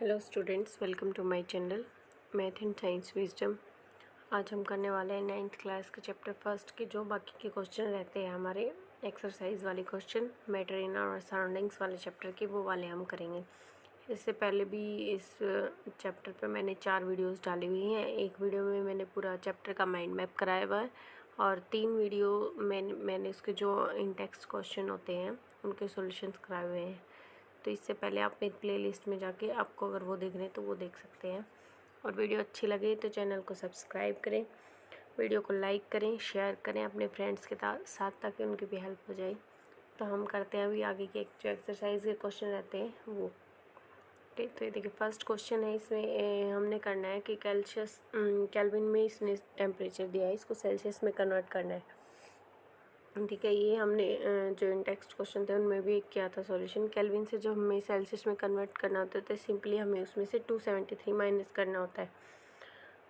Hello students, welcome to my channel math and science wisdom. आज हम करने वाले हैं 9th क्लास के चैप्टर फर्स्ट के जो बाकी के क्वेश्चन रहते हैं हमारे एक्सरसाइज वाले क्वेश्चन, मैटर इन और सराउंडिंग्स वाले चैप्टर के, वो वाले हम करेंगे। इससे पहले भी इस चैप्टर पे मैंने 4 वीडियोस डाली हुई हैं। एक वीडियो में मैंने पूरा चैप्टर का माइंड मैप कराया हुआ है और 3 वीडियो मैंने उसके जो इन टेक्स्ट क्वेश्चन होते हैं उनके सॉल्यूशंस कराए हुए हैं। तो इससे पहले आप मेरी प्लेलिस्ट में जाके आपको अगर वो देखने तो वो देख सकते हैं। और वीडियो अच्छी लगे तो चैनल को सब्सक्राइब करें, वीडियो को लाइक करें, शेयर करें अपने फ्रेंड्स के साथ ताकि उनकी भी हेल्प हो जाए। तो हम करते हैं अभी आगे के जो एक्सरसाइज के क्वेश्चन रहते हैं वो। ठीक, तो ये देखिए फर्स्ट क्वेश्चन है। इसमें हमने करना है कि केल्विन में इसने टेम्परेचर दिया है, इसको सेल्सियस में कन्वर्ट करना है। ठीक है, ये हमने जो इन टेक्स्ट क्वेश्चन थे उनमें भी किया था सॉल्यूशन। केल्विन से जब हमें सेल्सियस में कन्वर्ट करना होता है तो सिंपली हमें उसमें से 273 माइनस करना होता है,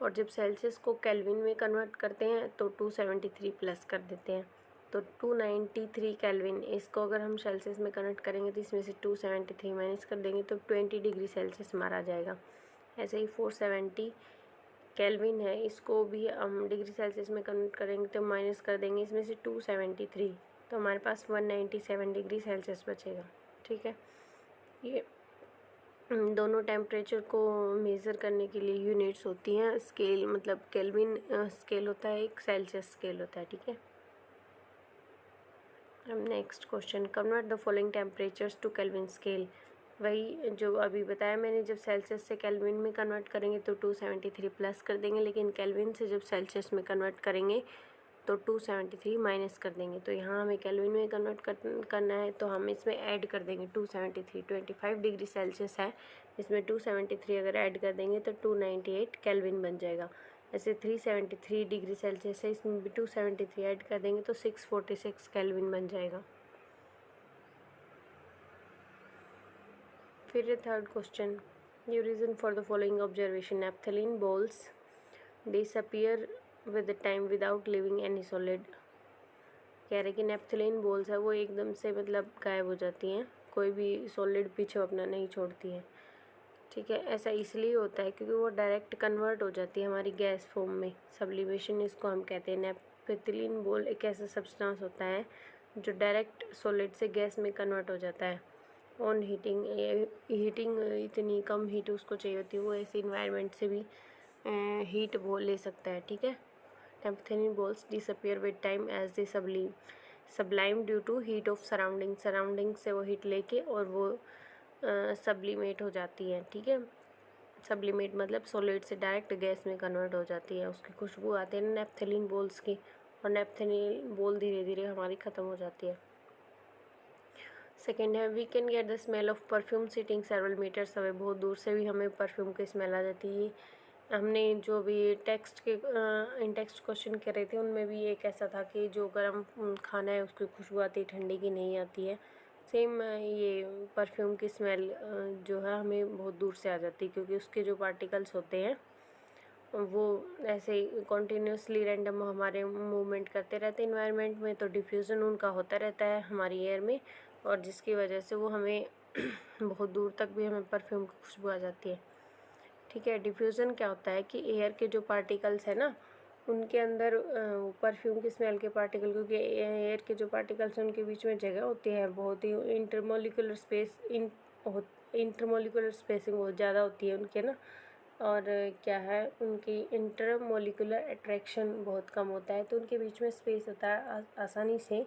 और जब सेल्सियस को केल्विन में कन्वर्ट करते हैं तो 273 प्लस कर देते हैं। तो 293 केल्विन, इसको अगर हम सेल्सियस में कन्वर्ट करेंगे तो इसमें से 273 माइनस कर देंगे तो 20 डिग्री सेल्सियस हमारा आ जाएगा। ऐसे ही 470 केल्विन है, इसको भी हम डिग्री सेल्सियस में कन्वर्ट करेंगे तो माइनस कर देंगे इसमें से 273, तो हमारे पास 197 डिग्री सेल्सियस बचेगा। ठीक है, ये दोनों टेम्परेचर को मेज़र करने के लिए यूनिट्स होती हैं। स्केल मतलब केल्विन स्केल होता है, एक सेल्सियस स्केल होता है। ठीक है, अब next question, convert the following temperatures to Kelvin scale. वही जो अभी बताया मैंने, जब सेल्सियस से केल्विन में कन्वर्ट करेंगे तो 273 प्लस कर देंगे, लेकिन केल्विन से जब सेल्सियस में कन्वर्ट करेंगे तो 273 माइनस कर देंगे। तो यहाँ हमें केल्विन में कन्वर्ट करना है तो हम इसमें ऐड कर देंगे 273। 25 डिग्री सेल्सियस है, इसमें 273 अगर ऐड कर देंगे तो 298 केल्विन बन जाएगा। ऐसे 373 डिग्री सेल्सियस है, इसमें भी 273 ऐड कर देंगे तो 646 केल्विन बन जाएगा। फिर third question, give reason for the following observation. Naphthalene balls disappear with time without leaving any solid. कह रहे कि नैप्थलीन बॉल्स है वो एकदम से मतलब गायब हो जाती हैं, कोई भी सॉलिड पीछे अपना नहीं छोड़ती हैं। ठीक है, ऐसा इसलिए होता है क्योंकि वो डायरेक्ट कन्वर्ट हो जाती है हमारी गैस फॉर्म में। सब्लिमेशन इसको हम कहते हैं। नैप्थलीन बॉल एक ऐसा सब्सटेंस होता है जो डायरेक्ट सॉलिड से गैस में कन्वर्ट हो जाता है ऑन हीटिंग। इतनी कम हीट उसको चाहिए होती है, वो ऐसे इन्वायरमेंट से भी हीट वो ले सकता है। ठीक है, naphthalene balls disappear with time as they sublime due to heat of surrounding से वो हीट लेके और वो सब्लिमेट हो जाती है। ठीक है, सब्लिमेट मतलब सॉलिड से डायरेक्ट गैस में कन्वर्ट हो जाती है। उसकी खुशबू आती है नैप्थलीन बॉल्स की, और नैप्थलीन बॉल धीरे धीरे हमारी ख़त्म हो जाती है। सेकेंड है, we can get the smell of perfume sitting several metres away. बहुत दूर से भी हमें परफ्यूम की स्मेल आ जाती है। हमने जो भी टेक्स्ट के इन टेक्स्ट क्वेश्चन कर रहे थे उनमें भी एक ऐसा था कि जो गर्म खाना है उसकी खुशबू आती है, ठंडे की नहीं आती है। सेम ये परफ्यूम की स्मेल जो है हमें बहुत दूर से आ जाती है, क्योंकि उसके जो पार्टिकल्स होते हैं वो ऐसे ही कॉन्टीन्यूसली रैंडम हमारे मूवमेंट करते रहते हैं इन्वायरमेंट में, तो डिफ्यूज़न उनका होता रहता है हमारी एयर में, और जिसकी वजह से वो हमें बहुत दूर तक भी हमें परफ्यूम की खुशबू आ जाती है। ठीक है, डिफ्यूज़न क्या होता है कि एयर के जो पार्टिकल्स है ना उनके अंदर परफ्यूम की स्मेल के पार्टिकल, क्योंकि एयर के जो पार्टिकल्स हैं उनके बीच में जगह होती है, बहुत ही इंटरमोलिकुलर स्पेसिंग बहुत ज़्यादा होती है उनके ना, और क्या है उनकी इंटरमोलिकुलर अट्रैक्शन बहुत कम होता है, तो उनके बीच में स्पेस होता है, आसानी से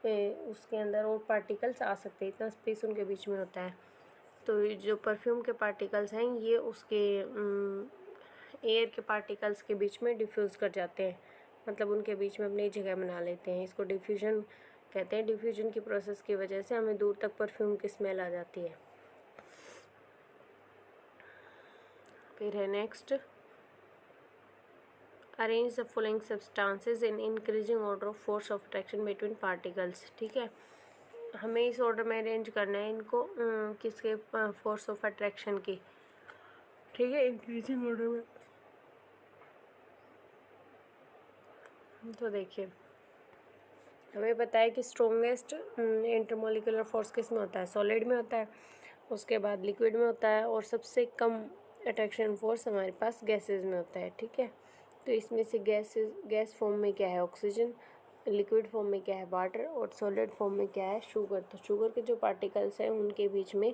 उसके अंदर और पार्टिकल्स आ सकते हैं, इतना स्पेस उनके बीच में होता है। तो जो परफ्यूम के पार्टिकल्स हैं ये उसके एयर के पार्टिकल्स के बीच में डिफ्यूज़ कर जाते हैं, मतलब उनके बीच में अपनी जगह बना लेते हैं। इसको डिफ्यूजन कहते हैं। डिफ्यूजन की प्रोसेस की वजह से हमें दूर तक परफ्यूम की स्मेल आ जाती है। फिर है next, arrange the following substances in increasing order of force of attraction between particles. ठीक है, हमें इस ऑर्डर में अरेंज करना है इनको किसके फोर्स ऑफ अट्रैक्शन की। ठीक है, इंक्रीजिंग ऑर्डर में। तो देखिए हमें पता है कि स्ट्रॉन्गेस्ट इंटरमोलिकुलर फोर्स किस में होता है, सॉलिड में होता है। उसके बाद लिक्विड में होता है, और सबसे कम अट्रैक्शन फोर्स हमारे पास गैसेज में होता है। ठीक है, तो इसमें से गैस फॉर्म में क्या है ऑक्सीजन, लिक्विड फॉर्म में क्या है वाटर, और सॉलिड फॉर्म में क्या है शुगर। तो शुगर के जो पार्टिकल्स हैं उनके बीच में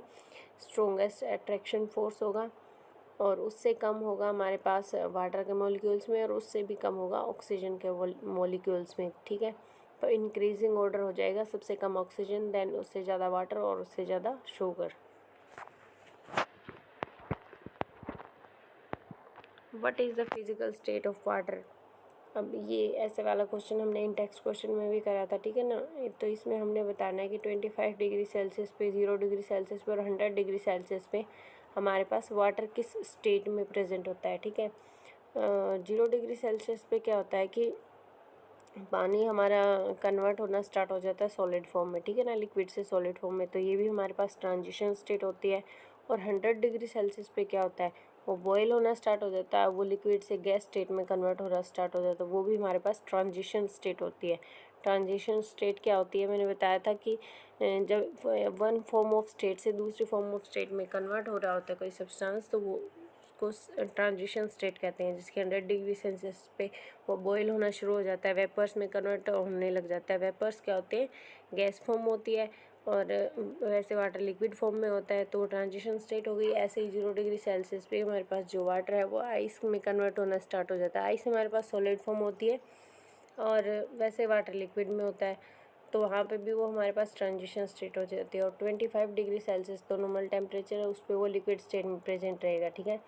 स्ट्रॉन्गेस्ट अट्रैक्शन फोर्स होगा, और उससे कम होगा हमारे पास वाटर के मॉलिक्यूल्स में, और उससे भी कम होगा ऑक्सीजन के मॉलिक्यूल्स में। ठीक है, तो इंक्रीजिंग ऑर्डर हो जाएगा, सबसे कम ऑक्सीजन, देन उससे ज़्यादा वाटर, और उससे ज़्यादा sugar. What is the physical state of water. अब ये ऐसे वाला क्वेश्चन हमने इन टेक्स्ट क्वेश्चन में भी करा था, ठीक है ना। तो इसमें हमने बताना है कि 25 डिग्री सेल्सियस पे, 0 डिग्री सेल्सियस पे और 100 डिग्री सेल्सियस पे हमारे पास वाटर किस स्टेट में प्रेजेंट होता है। ठीक है, 0 डिग्री सेल्सियस पे क्या होता है कि पानी हमारा कन्वर्ट होना स्टार्ट हो जाता है सॉलिड फॉर्म में, ठीक है ना, लिक्विड से सॉलिड फॉर्म में, तो ये भी हमारे पास ट्रांजिशन स्टेट होती है। और 100 डिग्री सेल्सियस पे क्या होता है, वो बॉयल होना स्टार्ट हो जाता है, वो लिक्विड से गैस स्टेट में कन्वर्ट होना स्टार्ट हो जाता है, वो भी हमारे पास ट्रांजिशन स्टेट होती है। ट्रांजिशन स्टेट क्या होती है, मैंने बताया था कि जब वन फॉर्म ऑफ स्टेट से दूसरी फॉर्म ऑफ स्टेट में कन्वर्ट हो रहा होता है कोई सब्सटेंस, तो वो को ट्रांजिशन स्टेट कहते हैं, जिसके 100 डिग्री सेल्सियस पे वो बॉयल होना शुरू हो जाता है, वेपर्स में कन्वर्ट होने लग जाता है। वेपर्स क्या होते हैं, गैस फॉर्म होती है, और वैसे वाटर लिक्विड फॉर्म में होता है, तो ट्रांजिशन स्टेट हो गई। ऐसे ही 0 डिग्री सेल्सियस पे हमारे पास जो वाटर है वो आइस में कन्वर्ट होना स्टार्ट हो जाता है। आइस हमारे पास सॉलिड फॉर्म होती है, और वैसे वाटर लिक्विड में होता है, तो वहाँ पे भी वो हमारे पास ट्रांजिशन स्टेट हो जाती है। और 25 डिग्री सेल्सियस तो नॉर्मल टेम्परेचर है, उस पर वो लिक्विड स्टेट में प्रेजेंट रहेगा। ठीक है,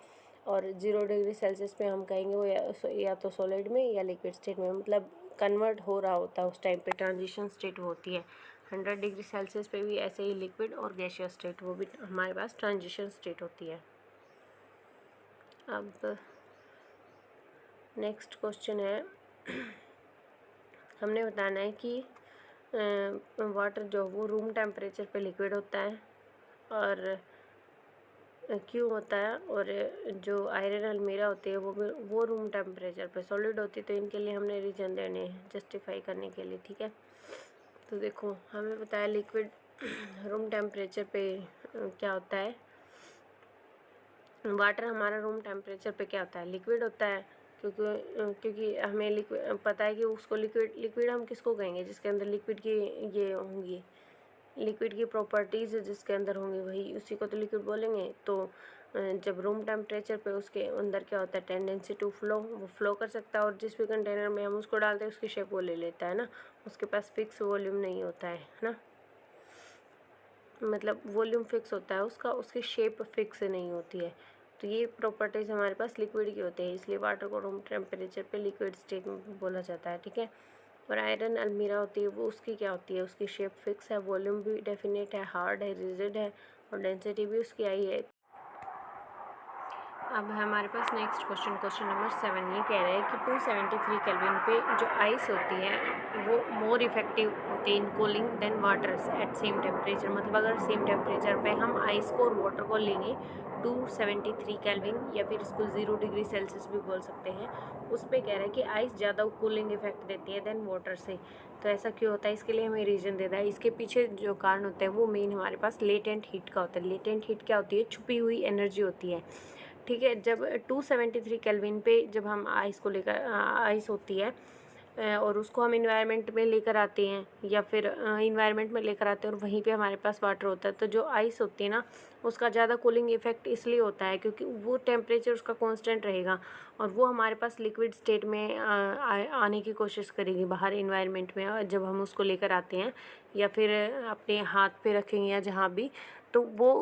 और 0 डिग्री सेल्सियस पे हम कहेंगे वो या तो सॉलिड में या लिक्विड स्टेट में, मतलब कन्वर्ट हो रहा होता है उस टाइम पे, ट्रांजिशन स्टेट होती है। 100 डिग्री सेल्सियस पे भी ऐसे ही लिक्विड और गैसियस स्टेट, वो भी हमारे पास ट्रांजिशन स्टेट होती है। अब नेक्स्ट क्वेश्चन है, हमने बताना है कि वाटर जो वो रूम टेम्परेचर पे लिक्विड होता है, और क्यों होता है, और जो आयरन अलमीरा होती है वो रूम टेम्परेचर पे सॉलिड होती है। तो इनके लिए हमने रीजन देने हैं जस्टिफाई करने के लिए। ठीक है, तो देखो हमें बताया लिक्विड रूम टेम्परेचर पे क्या होता है, वाटर हमारा रूम टेम्परेचर पे क्या होता है, लिक्विड होता है, क्योंकि हमें लिक्विड पता है कि उसको लिक्विड हम किसको कहेंगे, जिसके अंदर लिक्विड की ये होंगी, लिक्विड की प्रॉपर्टीज़ जिसके अंदर होंगी वही उसी को तो लिक्विड बोलेंगे। तो जब रूम टेम्परेचर पे उसके अंदर क्या होता है, टेंडेंसी टू फ्लो, वो फ्लो कर सकता है, और जिस भी कंटेनर में हम उसको डालते हैं उसकी शेप वो ले लेता है ना, उसके पास फिक्स वॉल्यूम नहीं होता है ना, मतलब वॉल्यूम फिक्स होता है उसका, उसकी शेप फिक्स नहीं होती है। तो ये प्रॉपर्टीज़ हमारे पास लिक्विड की होती है, इसलिए वाटर को रूम टेम्परेचर पे लिक्विड स्टेट में बोला जाता है। ठीक है, और आयरन अलमीरा होती है वो उसकी क्या होती है, उसकी शेप फिक्स है, वॉल्यूम भी डेफिनेट है, हार्ड है, रिजिड है, और डेंसिटी भी उसकी आई है। अब है हमारे पास नेक्स्ट क्वेश्चन नंबर 7। ये कह रहा है कि 273 केल्विन पे जो आइस होती है वो मोर इफेक्टिव होती है in cooling than water at same temperature. मतलब अगर सेम टेम्परेचर पे हम आइस को और वाटर को लेंगे 273 केल्विन, या फिर इसको 0 डिग्री सेल्सियस भी बोल सकते हैं, उस पर कह रहा है कि आइस ज़्यादा कूलिंग इफेक्ट देती है देन वाटर से। तो ऐसा क्यों होता है, इसके लिए हमें रीज़न देना है। इसके पीछे जो कारण होता है वो मेन हमारे पास लेटेंट हीट का होता है। लेटेंट हीट क्या होती है, छुपी हुई एनर्जी होती है। ठीक है, जब 273 केल्विन पे जब हम आइस को लेकर आइस होती है और उसको हम इन्वायरमेंट में लेकर आते हैं, या फिर इन्वायरमेंट में लेकर आते हैं, और वहीं पे हमारे पास वाटर होता है, तो जो आइस होती है ना उसका ज़्यादा कूलिंग इफेक्ट इसलिए होता है क्योंकि वो टेम्परेचर उसका कांस्टेंट रहेगा, और वो हमारे पास लिक्विड स्टेट में आने की कोशिश करेगी बाहर इन्वायरमेंट में, जब हम उसको लेकर आते हैं या फिर अपने हाथ पे रखेंगे या जहाँ भी, तो वो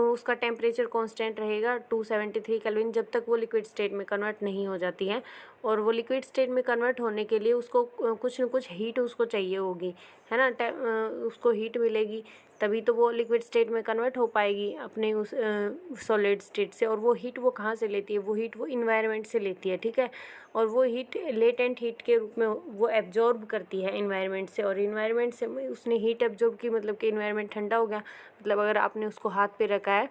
उसका टेम्परेचर कांस्टेंट रहेगा 273 केल्विन, जब तक वो लिक्विड स्टेट में कन्वर्ट नहीं हो जाती है। और वो लिक्विड स्टेट में कन्वर्ट होने के लिए उसको कुछ न कुछ हीट उसको चाहिए होगी, है ना, उसको हीट मिलेगी तभी तो वो लिक्विड स्टेट में कन्वर्ट हो पाएगी अपने उस सॉलिड स्टेट से। और वो हीट वो कहाँ से लेती है, वो हीट वो इन्वायरमेंट से लेती है। ठीक है, और वो हीट लेटेंट हीट के रूप में वो एब्जॉर्ब करती है इन्वायरमेंट से, और इन्वायरमेंट से उसने हीट एब्जॉर्ब की, मतलब कि इन्वायरमेंट ठंडा हो गया, मतलब अगर आपने उसको हाथ पे रखा है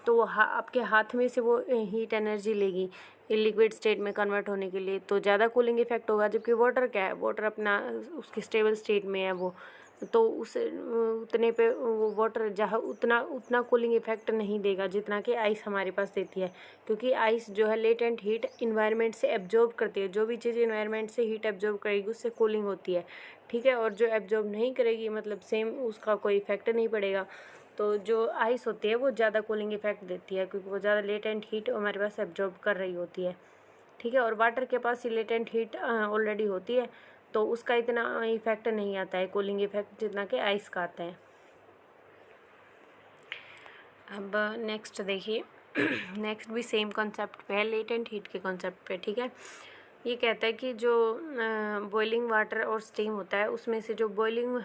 तो वो आपके हाथ में से वो हीट एनर्जी लेगी लिक्विड स्टेट में कन्वर्ट होने के लिए, तो ज़्यादा कूलिंग इफेक्ट होगा। जबकि वाटर क्या है, वाटर अपना उसकी स्टेबल स्टेट में है वो, तो उस उतने पे वो वाटर जहाँ उतना कूलिंग इफेक्ट नहीं देगा जितना कि आइस हमारे पास देती है, क्योंकि आइस जो है लेटेंट हीट इन्वायरमेंट से एब्जॉर्ब करती है। जो भी चीज़ इन्वायरमेंट से हीट एब्जॉर्ब करेगी उससे कूलिंग होती है, ठीक है। और जो एब्जॉर्ब नहीं करेगी मतलब सेम उसका कोई इफेक्ट नहीं पड़ेगा। तो जो आइस होती है वो ज़्यादा कूलिंग इफेक्ट देती है, क्योंकि वो ज़्यादा लेटेंट हीट हमारे पास एब्जॉर्ब कर रही होती है, ठीक है। और वाटर के पास ही लेटेंट हीट ऑलरेडी होती है, तो उसका इतना इफेक्ट नहीं आता है कूलिंग इफेक्ट जितना कि आइस का आता है। अब नेक्स्ट देखिए नेक्स्ट भी सेम कॉन्सेप्ट पे है, लेटेंट हीट के कॉन्सेप्ट पे, ठीक है। ये कहता है कि जो बॉइलिंग वाटर और स्टीम होता है उसमें से जो बॉइलिंग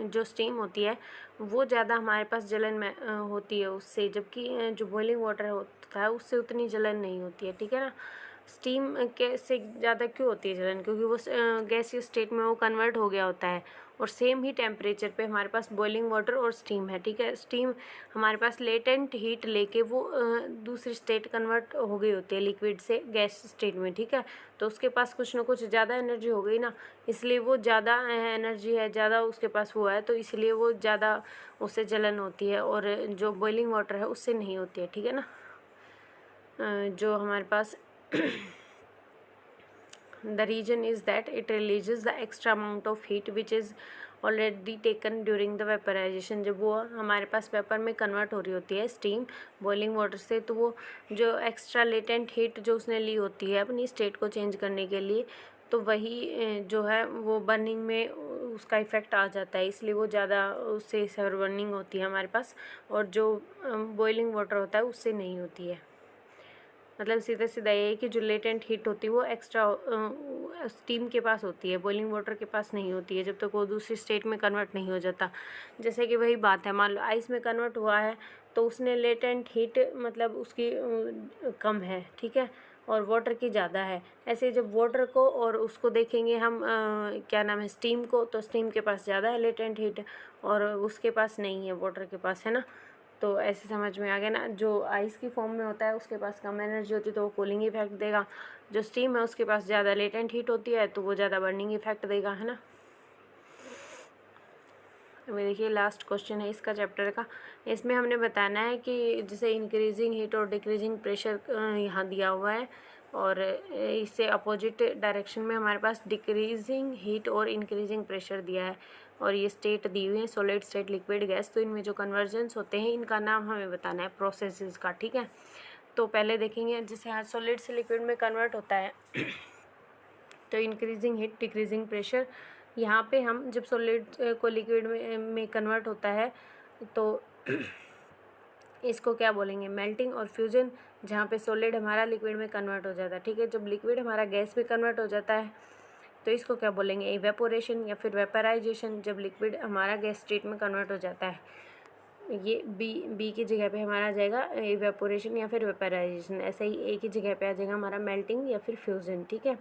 जो स्टीम होती है वो ज़्यादा हमारे पास जलन में होती है उससे, जबकि जो बॉइलिंग वाटर होता है उससे उतनी जलन नहीं होती है, ठीक है ना। स्टीम के से ज़्यादा क्यों होती है जलन, क्योंकि वो गैसीय स्टेट में वो कन्वर्ट हो गया होता है, और सेम ही टेम्परेचर पे हमारे पास बॉइलिंग वाटर और स्टीम है, ठीक है। स्टीम हमारे पास लेटेंट हीट लेके वो दूसरी स्टेट कन्वर्ट हो गई होती है लिक्विड से गैस स्टेट में, ठीक है। तो उसके पास कुछ ना कुछ ज़्यादा एनर्जी हो गई ना, इसलिए वो ज़्यादा एनर्जी है, ज़्यादा उसके पास हुआ है, तो इसलिए वो ज़्यादा उससे जलन होती है, और जो बॉइलिंग वाटर है उससे नहीं होती है, ठीक है ना। जो हमारे पास the reason is that it releases the extra amount of heat which is already taken during the vaporization। जब वो हमारे पास वेपर में कन्वर्ट हो रही होती है स्टीम बॉइलिंग वाटर से, तो वो जो एक्स्ट्रा लेटेंट हीट जो उसने ली होती है अपनी स्टेट को चेंज करने के लिए, तो वही जो है वो बर्निंग में उसका इफ़ेक्ट आ जाता है, इसलिए वो ज़्यादा उससे सर बर्निंग होती है हमारे पास, और जो बॉइलिंग वाटर होता है उससे नहीं होती है। मतलब सीधा सीधा ये है कि जो लेटेंट हीट होती है वो एक्स्ट्रा स्टीम के पास होती है, बॉइलिंग वाटर के पास नहीं होती है जब तक वो दूसरी स्टेट में कन्वर्ट नहीं हो जाता। जैसे कि वही बात है, मान लो आइस में कन्वर्ट हुआ है तो उसने लेटेंट हीट मतलब उसकी कम है, ठीक है, और वाटर की ज़्यादा है। ऐसे जब वाटर को और उसको देखेंगे हम क्या नाम है स्टीम को, तो स्टीम के पास ज़्यादा है लेटेंट हीट और उसके पास नहीं है, वाटर के पास है ना। तो ऐसे समझ में आ गया ना, जो आइस की फॉर्म में होता है उसके पास कम एनर्जी होती है तो वो कूलिंग इफेक्ट देगा, जो स्टीम है उसके पास ज़्यादा लेटेंट हीट होती है तो वो ज़्यादा बर्निंग इफेक्ट देगा, है ना। अभी देखिए लास्ट क्वेश्चन है इसका चैप्टर का। इसमें हमने बताना है कि जैसे इंक्रीजिंग हीट और डिक्रीजिंग प्रेशर यहाँ दिया हुआ है, और इससे अपोजिट डायरेक्शन में हमारे पास डिक्रीजिंग हीट और इंक्रीजिंग प्रेशर दिया है, और ये स्टेट दी हुई है सॉलिड स्टेट लिक्विड गैस। तो इनमें जो कन्वर्जेंस होते हैं इनका नाम हमें बताना है प्रोसेसेस का, ठीक है। तो पहले देखेंगे जैसे यहाँ सॉलिड से लिक्विड में कन्वर्ट होता है तो इंक्रीजिंग हीट डिक्रीजिंग प्रेशर, यहाँ पे हम जब सॉलिड को लिक्विड में कन्वर्ट होता है तो इसको क्या बोलेंगे, मेल्टिंग और फ्यूजन, जहाँ पे सॉलिड हमारा लिक्विड में कन्वर्ट हो जाता है, ठीक है। जब लिक्विड हमारा गैस में कन्वर्ट हो जाता है तो इसको क्या बोलेंगे, इवेपोरेशन या फिर वेपराइजेशन, जब लिक्विड हमारा गैस स्टेट में कन्वर्ट हो जाता है। ये बी की जगह पे हमारा आ जाएगा इवेपोरेशन या फिर वेपराइजेशन, ऐसे ही ए की जगह पे आ जाएगा हमारा मेल्टिंग या फिर फ्यूजन, ठीक है।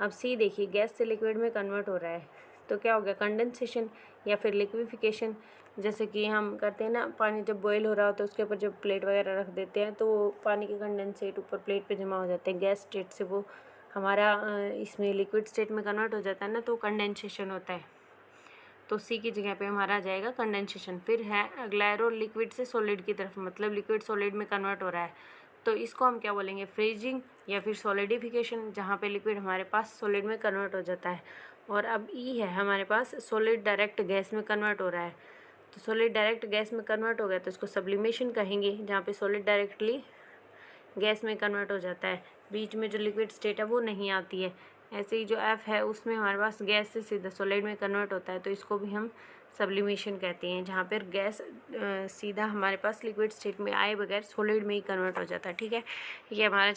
अब सी देखिए, गैस से लिक्विड में कन्वर्ट हो रहा है तो क्या हो गया, कंडेंसेशन या फिर लिक्विफिकेशन। जैसे कि हम करते हैं ना, पानी जब बॉईल हो रहा हो तो उसके ऊपर जब प्लेट वगैरह रख देते हैं तो वो पानी के कंडेंसेट ऊपर प्लेट पे जमा हो जाते हैं, गैस स्टेट से वो हमारा इसमें लिक्विड स्टेट में कन्वर्ट हो जाता है ना, तो कंडेंसेशन होता है। तो सी की जगह पे हमारा आ जाएगा कंडेंसेशन। फिर है अगला एरो, लिक्विड से सॉलिड की तरफ, मतलब लिक्विड सॉलिड में कन्वर्ट हो रहा है तो इसको हम क्या बोलेंगे, फ्रीजिंग या फिर सॉलिडिफिकेशन, जहाँ पे लिक्विड हमारे पास सॉलिड में कन्वर्ट हो जाता है। और अब ई है हमारे पास, सॉलिड डायरेक्ट गैस में कन्वर्ट हो रहा है, तो सॉलिड डायरेक्ट गैस में कन्वर्ट हो गया तो इसको सब्लिमेशन कहेंगे, जहाँ पे सॉलिड डायरेक्टली गैस में कन्वर्ट हो जाता है, बीच में जो लिक्विड स्टेट है वो नहीं आती है। ऐसे ही जो एफ है उसमें हमारे पास गैस से सीधा सॉलिड में कन्वर्ट होता है तो इसको भी हम सब्लिमेशन कहते हैं, जहाँ पर गैस सीधा हमारे पास लिक्विड स्टेट में आए बगैर सॉलिड में ही कन्वर्ट हो जाता है, ठीक है। ये हमारा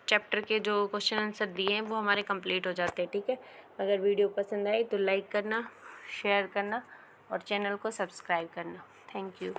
चैप्टर के जो क्वेश्चन आंसर दिए हैं वो हमारे कंप्लीट हो जाते हैं, ठीक है। अगर वीडियो पसंद आए तो लाइक करना, शेयर करना और चैनल को सब्सक्राइब करना। Thank you.